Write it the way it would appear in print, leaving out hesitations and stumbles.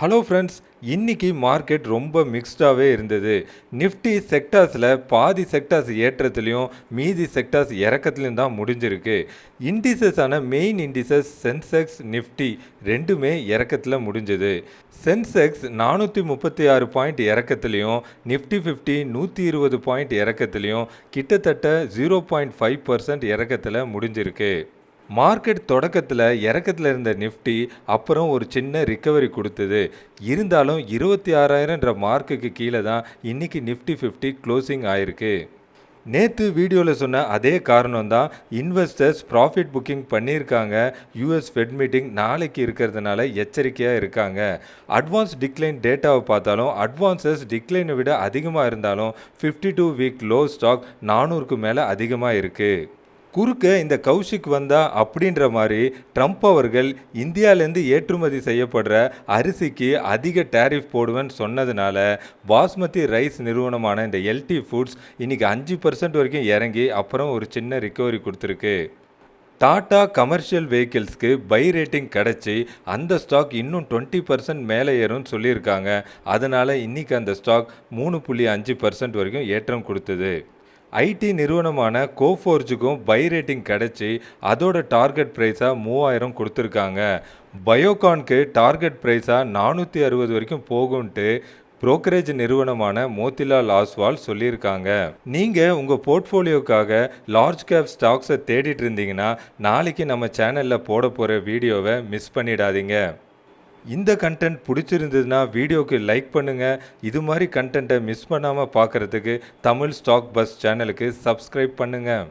Hello friends, இன்னைக்கு market ரொம்ப மிக்ஸ்டாகவே இருந்தது. நிஃப்டி செக்டார்ஸில் பாதி செக்டார்ஸ் ஏற்றத்துலையும் மீதி செக்டார்ஸ் இறக்கத்துலையும் தான் முடிஞ்சிருக்கு. இண்டிசஸான மெயின் இண்டிசஸ் சென்செக்ஸ் நிஃப்டி ரெண்டுமே இறக்கத்தில் முடிஞ்சது. சென்செக்ஸ் 436 பாயிண்ட் இறக்கத்துலையும் நிஃப்டி 50 120 பாயிண்ட் இறக்கத்துலையும் கிட்டத்தட்ட 0.5% இறக்கத்தில் முடிஞ்சிருக்கு. மார்க்கெட் தொடக்கத்தில் இறக்கத்தில் இருந்த நிஃப்டி அப்புறம் ஒரு சின்ன ரிக்கவரி கொடுத்தது. இருந்தாலும் 26,000ன்ற மார்க்குக்கு கீழே தான் இன்னைக்கு நிஃப்டி 50 க்ளோசிங் ஆயிருக்கு. நேற்று வீடியோவில் சொன்ன அதே காரணம் தான் இன்வெஸ்டர்ஸ் ப்ராஃபிட் புக்கிங் பண்ணியிருக்காங்க. யூஎஸ் ஃபெட் மீட்டிங் நாளைக்கு இருக்கிறதுனால எச்சரிக்கையாக இருக்காங்க. அட்வான்ஸ் டிக்ளைன் டேட்டாவை பார்த்தாலும் அட்வான்சஸ் டிக்ளைனை விட அதிகமாக இருந்தாலும் 52 வீக் லோ ஸ்டாக் 400க்கு மேலே அதிகமாக இருக்குது. குறுக்க இந்த கௌஷிக் வந்தா அப்படின்ற மாதிரி ட்ரம்ப் அவர்கள் இந்தியாவிலேருந்து ஏற்றுமதி செய்யப்படுற அரிசிக்கு அதிக டேரிஃப் போடுவேன்னு சொன்னதுனால பாஸ்மதி ரைஸ் நிறுவனமான இந்த எல்டி ஃபுட்ஸ் இன்னைக்கு 5% வரைக்கும் இறங்கி அப்புறம் ஒரு சின்ன ரிக்கவரி கொடுத்துருக்கு. டாடா கமர்ஷியல் வெஹிக்கிள்ஸ்க்கு பை ரேட்டிங் கிடச்சி அந்த ஸ்டாக் இன்னும் 20% மேலே ஏறும்னு சொல்லியிருக்காங்க. அதனால் இன்றைக்கி அந்த ஸ்டாக் 3.5% வரைக்கும் ஏற்றம் கொடுத்தது. ஐடி நிறுவனமான கோஃபோர்ஜுக்கும் பை ரேட்டிங் கிடச்சி அதோட டார்கெட் ப்ரைஸாக 3000 கொடுத்துருக்காங்க. பயோகான்க்கு டார்கெட் ப்ரைஸாக 460 வரைக்கும் போகும்ன்ட்டு புரோக்கரேஜ் நிறுவனமான மோத்திலால் ஆஸ்வால் சொல்லியிருக்காங்க. நீங்கள் உங்கள் போர்ட்ஃபோலியோக்காக லார்ஜ் கேப் ஸ்டாக்ஸை தேடிட்டு இருந்தீங்கன்னா நாளைக்கு நம்ம சேனலில் போட போகிற வீடியோவை மிஸ் பண்ணிடாதீங்க. இந்த கண்டென்ட் பிடிச்சிருந்ததுன்னா வீடியோக்கு லைக் பண்ணுங்கள். இது மாதிரி கண்டென்ட்டை மிஸ் பண்ணாமல் பார்க்குறதுக்கு தமிழ் ஸ்டாக் பஸ் சேனலுக்கு சப்ஸ்கிரைப் பண்ணுங்கள்.